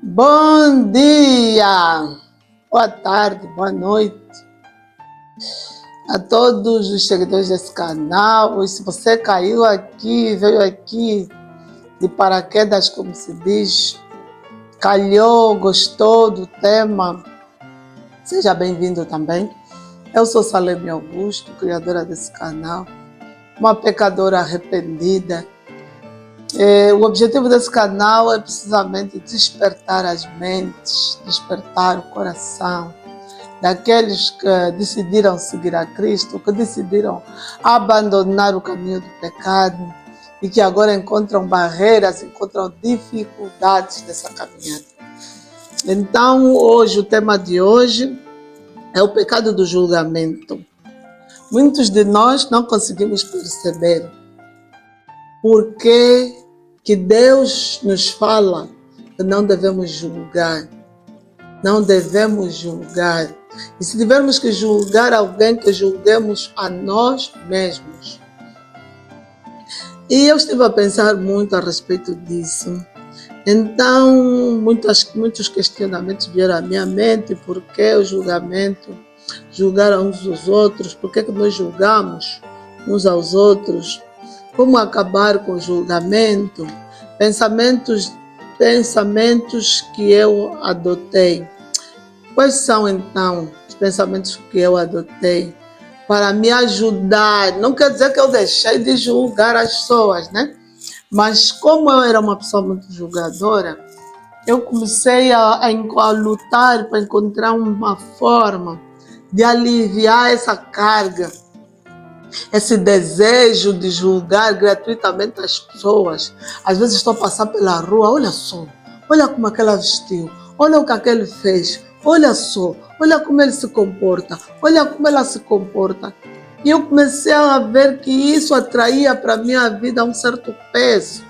Bom dia, boa tarde, boa noite a todos os seguidores desse canal. E se você caiu aqui, veio aqui de paraquedas, como se diz, calhou, gostou do tema, seja bem-vindo também. Eu sou Saleme Augusto, criadora desse canal, uma pecadora arrependida. O objetivo desse canal é precisamente despertar as mentes, despertar o coração daqueles que decidiram seguir a Cristo, que decidiram abandonar o caminho do pecado e que agora encontram barreiras, encontram dificuldades nessa caminhada. Então, hoje, o tema de hoje é o pecado do julgamento. Muitos de nós não conseguimos perceber por que Deus nos fala que não devemos julgar. Não devemos julgar. E se tivermos que julgar alguém, que julguemos a nós mesmos. E eu estive a pensar muito a respeito disso. Então, muitos questionamentos vieram à minha mente. Por que o julgamento? Julgar uns aos outros? Por que nós julgamos uns aos outros? Como acabar com o julgamento? Pensamentos que eu adotei. Quais são, então, os pensamentos que eu adotei para me ajudar? Não quer dizer que eu deixei de julgar as pessoas, né? Mas como eu era uma pessoa muito julgadora, eu comecei a lutar para encontrar uma forma de aliviar essa carga, esse desejo de julgar gratuitamente as pessoas. Às vezes estou passando pela rua, olha só, olha como aquela vestiu, olha o que aquele fez, olha só, olha como ele se comporta, olha como ela se comporta. E eu comecei a ver que isso atraía para a minha vida um certo peso.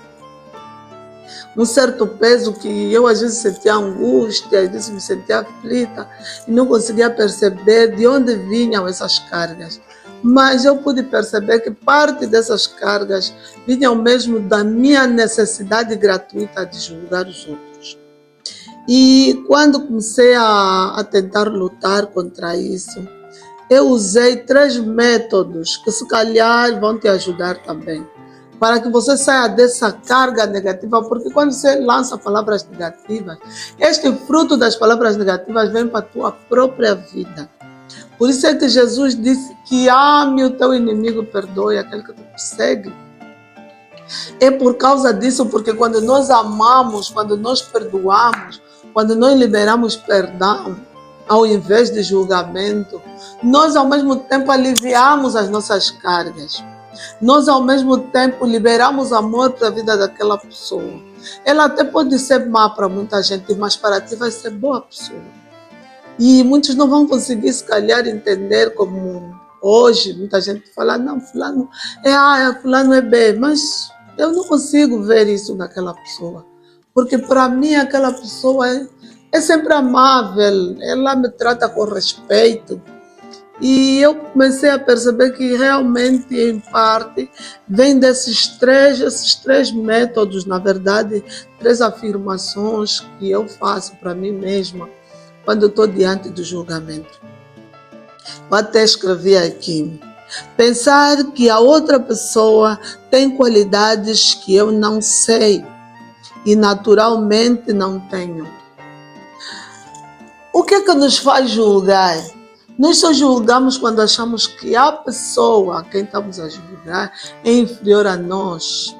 Um certo peso que eu às vezes sentia angústia, às vezes me sentia aflita e não conseguia perceber de onde vinham essas cargas. Mas eu pude perceber que parte dessas cargas vinham mesmo da minha necessidade gratuita de julgar os outros. E quando comecei a tentar lutar contra isso, eu usei 3 métodos que se calhar vão te ajudar também, para que você saia dessa carga negativa, porque quando você lança palavras negativas, este fruto das palavras negativas vem para a tua própria vida. Por isso é que Jesus disse que ame o teu inimigo, perdoe aquele que te persegue. É por causa disso, porque quando nós amamos, quando nós perdoamos, quando nós liberamos perdão, ao invés de julgamento, nós ao mesmo tempo aliviamos as nossas cargas. Nós ao mesmo tempo liberamos amor para a vida daquela pessoa. Ela até pode ser má para muita gente, mas para ti vai ser boa pessoa. E muitos não vão conseguir, se calhar, entender como hoje muita gente fala, não, fulano é A, fulano é B, mas eu não consigo ver isso naquela pessoa. Porque para mim aquela pessoa é sempre amável, ela me trata com respeito. E eu comecei a perceber que realmente, em parte, vem esses três métodos, na verdade, 3 afirmações que eu faço para mim mesma quando eu estou diante do julgamento. Eu até escrevi aqui: pensar que a outra pessoa tem qualidades que eu não sei e naturalmente não tenho. O que é que nos faz julgar? Nós só julgamos quando achamos que a pessoa a quem estamos a julgar é inferior a nós,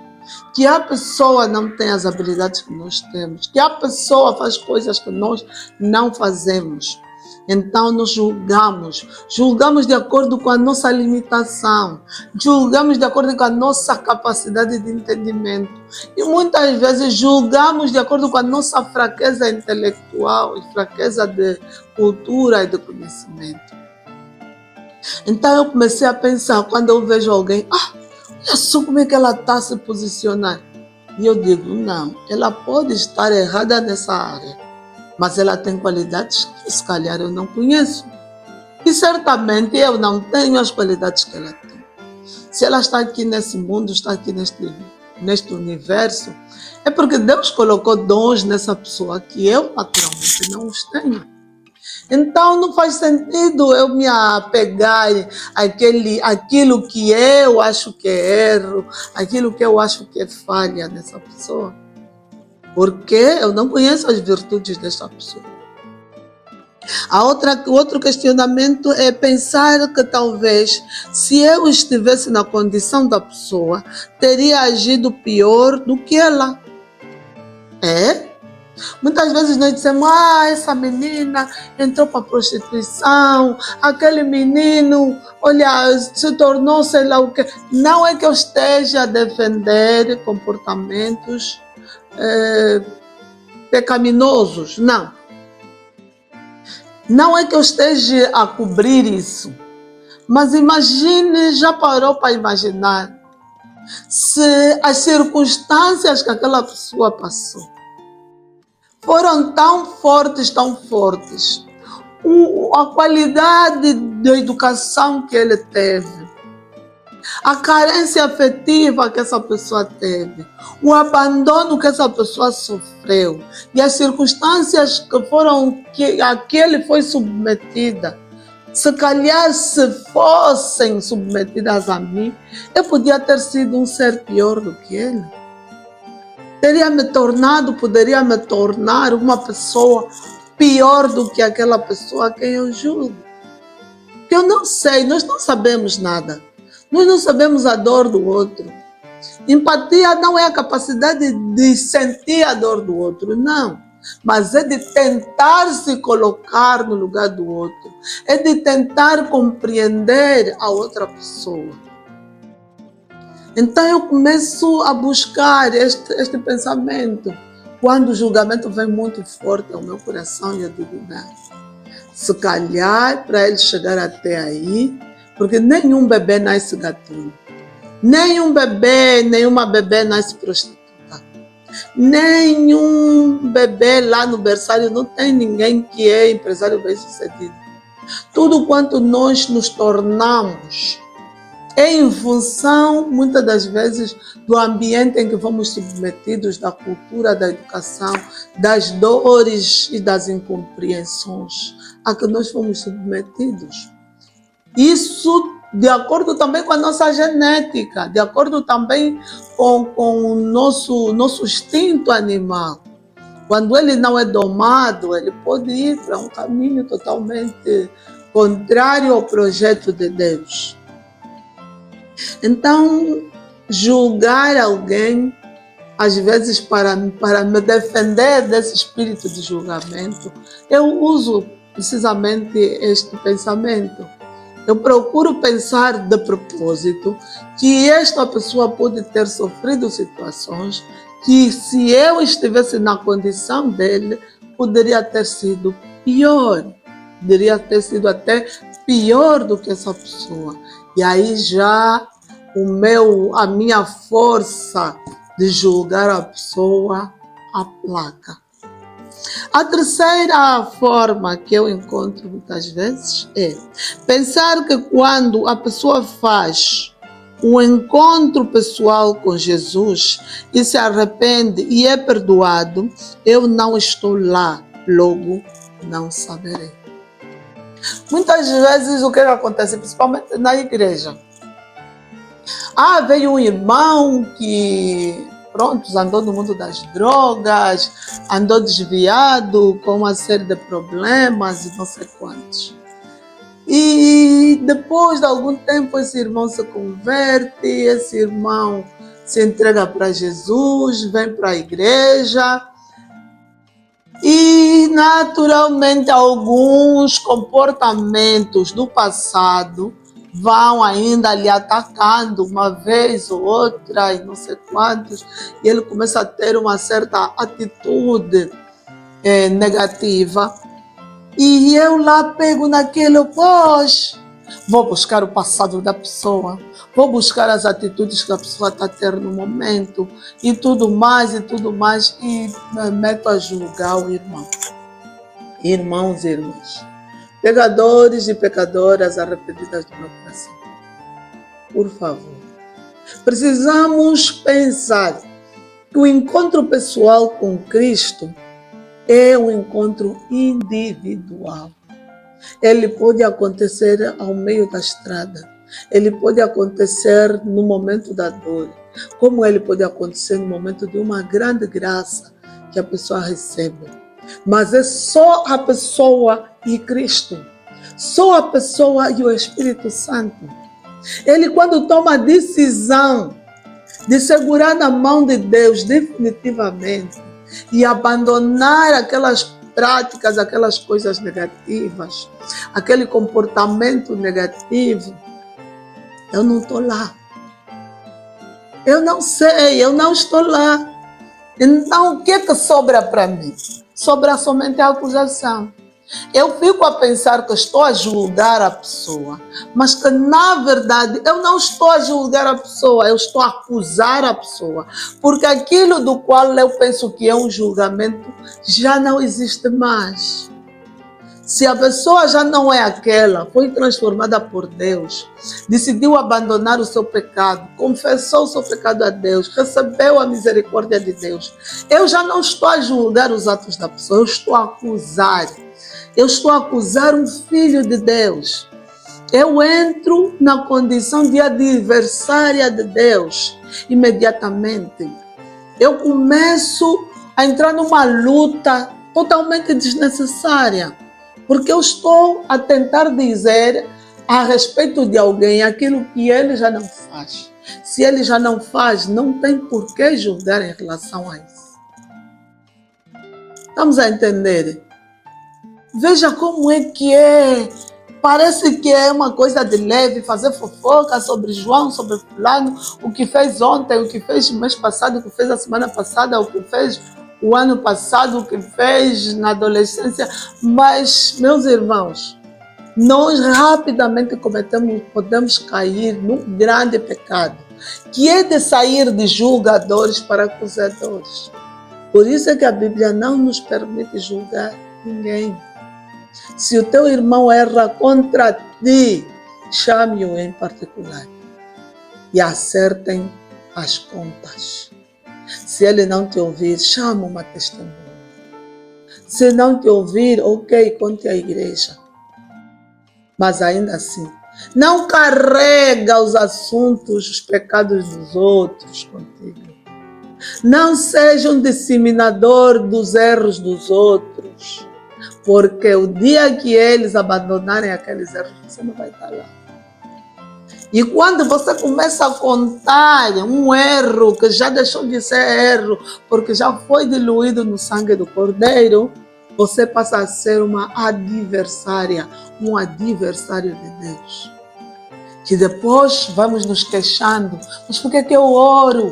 que a pessoa não tem as habilidades que nós temos, que a pessoa faz coisas que nós não fazemos. Então nós julgamos de acordo com a nossa limitação, julgamos de acordo com a nossa capacidade de entendimento e muitas vezes julgamos de acordo com a nossa fraqueza intelectual e fraqueza de cultura e de conhecimento. Então eu comecei a pensar, quando eu vejo alguém, olha só como é que ela está a se posicionar. E eu digo, não, ela pode estar errada nessa área, mas ela tem qualidades que se calhar eu não conheço. E certamente eu não tenho as qualidades que ela tem. Se ela está aqui nesse mundo, está aqui neste neste universo, é porque Deus colocou dons nessa pessoa que eu naturalmente não os tenho. Então não faz sentido eu me apegar àquilo que eu acho que é erro, aquilo que eu acho que é falha nessa pessoa. Porque eu não conheço as virtudes dessa pessoa. O outro questionamento é pensar que talvez, se eu estivesse na condição da pessoa, teria agido pior do que ela. Muitas vezes nós dizemos, essa menina entrou para a prostituição, aquele menino, olha, se tornou sei lá o quê. Não é que eu esteja a defender comportamentos pecaminosos, não. Não é que eu esteja a cobrir isso. Mas imagine, já parou para imaginar, se as circunstâncias que aquela pessoa passou foram tão fortes, a qualidade da educação que ele teve, a carência afetiva que essa pessoa teve, o abandono que essa pessoa sofreu e as circunstâncias a que ele foi submetida, se calhar se fossem submetidas a mim, eu podia ter sido um ser pior do que ele. Poderia me tornar uma pessoa pior do que aquela pessoa a quem eu julgo. Porque eu não sei, nós não sabemos nada. Nós não sabemos a dor do outro. Empatia não é a capacidade de sentir a dor do outro, não. Mas é de tentar se colocar no lugar do outro. É de tentar compreender a outra pessoa. Então eu começo a buscar este pensamento. Quando o julgamento vem muito forte ao meu coração, eu digo, não. Se calhar, para ele chegar até aí, porque nenhum bebê nasce gatuno. Nenhuma bebê nasce prostituta. Nenhum bebê lá no berçário não tem ninguém que é empresário bem-sucedido. Tudo quanto nós nos tornamos em função, muitas das vezes, do ambiente em que fomos submetidos, da cultura, da educação, das dores e das incompreensões a que nós fomos submetidos. Isso de acordo também com a nossa genética, de acordo também com o nosso instinto animal. Quando ele não é domado, ele pode ir para um caminho totalmente contrário ao projeto de Deus. Então, julgar alguém, às vezes para me defender desse espírito de julgamento, eu uso precisamente este pensamento. Eu procuro pensar de propósito que esta pessoa pode ter sofrido situações que, se eu estivesse na condição dele, poderia ter sido pior. Poderia ter sido até pior do que essa pessoa. E aí já a minha força de julgar a pessoa aplaca. A terceira forma que eu encontro muitas vezes é pensar que quando a pessoa faz um encontro pessoal com Jesus e se arrepende e é perdoado, eu não estou lá, logo não saberei. Muitas vezes o que acontece, principalmente na igreja, veio um irmão que, andou no mundo das drogas, andou desviado com uma série de problemas e não sei quantos. E depois de algum tempo esse irmão se converte, esse irmão se entrega para Jesus, vem para a igreja e naturalmente alguns comportamentos do passado vão ainda lhe atacando uma vez ou outra e não sei quantos, e ele começa a ter uma certa atitude negativa. E eu lá pego naquilo, vou buscar o passado da pessoa, vou buscar as atitudes que a pessoa está tendo no momento, e tudo mais, e me meto a julgar o irmão. Irmãos e irmãs, pecadores e pecadoras arrependidas do meu coração, por favor, Precisamos pensar que o encontro pessoal com Cristo é um encontro individual. Ele pode acontecer ao meio da estrada, ele pode acontecer no momento da dor, como ele pode acontecer no momento de uma grande graça que a pessoa recebe. Mas é só a pessoa e Cristo, só a pessoa e o Espírito Santo. Ele, quando toma a decisão de segurar na mão de Deus definitivamente e abandonar aquelas práticas, aquelas coisas negativas, aquele comportamento negativo, eu não estou lá. Eu não sei, eu não estou lá. Então, o que é que sobra para mim? Sobra somente a acusação. Eu fico a pensar que estou a julgar a pessoa, mas que na verdade eu não estou a julgar a pessoa, eu estou a acusar a pessoa, porque aquilo do qual eu penso que é um julgamento já não existe mais. Se a pessoa já não é aquela, foi transformada por Deus, decidiu abandonar o seu pecado, confessou o seu pecado a Deus, recebeu a misericórdia de Deus, eu já não estou a julgar os atos da pessoa, eu estou a acusar. Eu estou a acusar um filho de Deus. Eu entro na condição de adversária de Deus imediatamente. Eu começo a entrar numa luta totalmente desnecessária, porque eu estou a tentar dizer a respeito de alguém aquilo que ele já não faz. Se ele já não faz, não tem por que julgar em relação a isso. Estamos a entender? Veja como é que é. Parece que é uma coisa de leve, fazer fofoca sobre João, sobre fulano, o que fez ontem, o que fez no mês passado, o que fez a semana passada, o que fez o ano passado, o que fez na adolescência. Mas, meus irmãos, nós rapidamente podemos cair num grande pecado, que é de sair de julgadores para acusadores. Por isso é que a Bíblia não nos permite julgar ninguém. Se o teu irmão erra contra ti, chame-o em particular e acertem as contas. Se ele não te ouvir, chama uma testemunha. Se não te ouvir, ok, conte à igreja. Mas ainda assim, não carrega os assuntos, os pecados dos outros contigo. Não seja um disseminador dos erros dos outros. Porque o dia que eles abandonarem aqueles erros, você não vai estar lá. E quando você começa a contar um erro que já deixou de ser erro, porque já foi diluído no sangue do Cordeiro, você passa a ser uma adversária, um adversário de Deus. Que depois vamos nos queixando, mas por que eu oro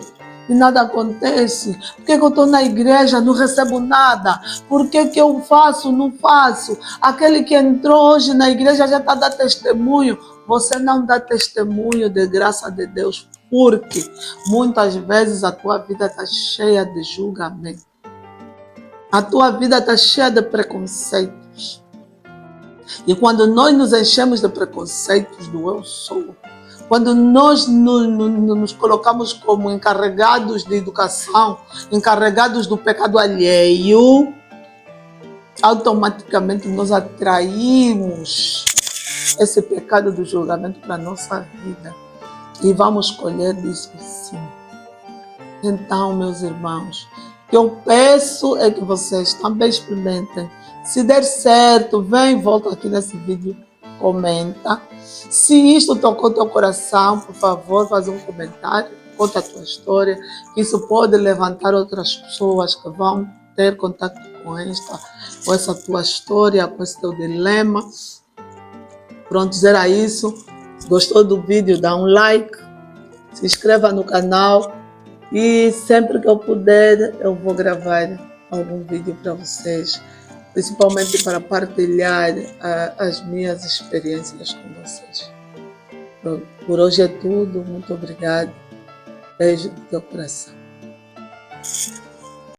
e nada acontece? Por que eu estou na igreja, não recebo nada? Por que eu faço, não faço? Aquele que entrou hoje na igreja já está dando testemunho. Você não dá testemunho de graça de Deus, porque muitas vezes a tua vida está cheia de julgamento. A tua vida está cheia de preconceitos. E quando nós nos enchemos de preconceitos do eu sou, quando nós nos colocamos como encarregados de educação, encarregados do pecado alheio, automaticamente nós atraímos esse pecado do julgamento para a nossa vida e vamos colher disso sim. Então, meus irmãos, o que eu peço é que vocês também experimentem. Se der certo, vem e volta aqui nesse vídeo, comenta. Se isto tocou teu coração, por favor, faz um comentário, conta a tua história. Isso pode levantar outras pessoas que vão ter contato com essa tua história, com esse teu dilema. Pronto, era isso. Se gostou do vídeo, dá um like, se inscreva no canal e sempre que eu puder, eu vou gravar algum vídeo para vocês, principalmente para partilhar as minhas experiências com vocês. Por hoje é tudo, muito obrigado. Beijo do teu coração.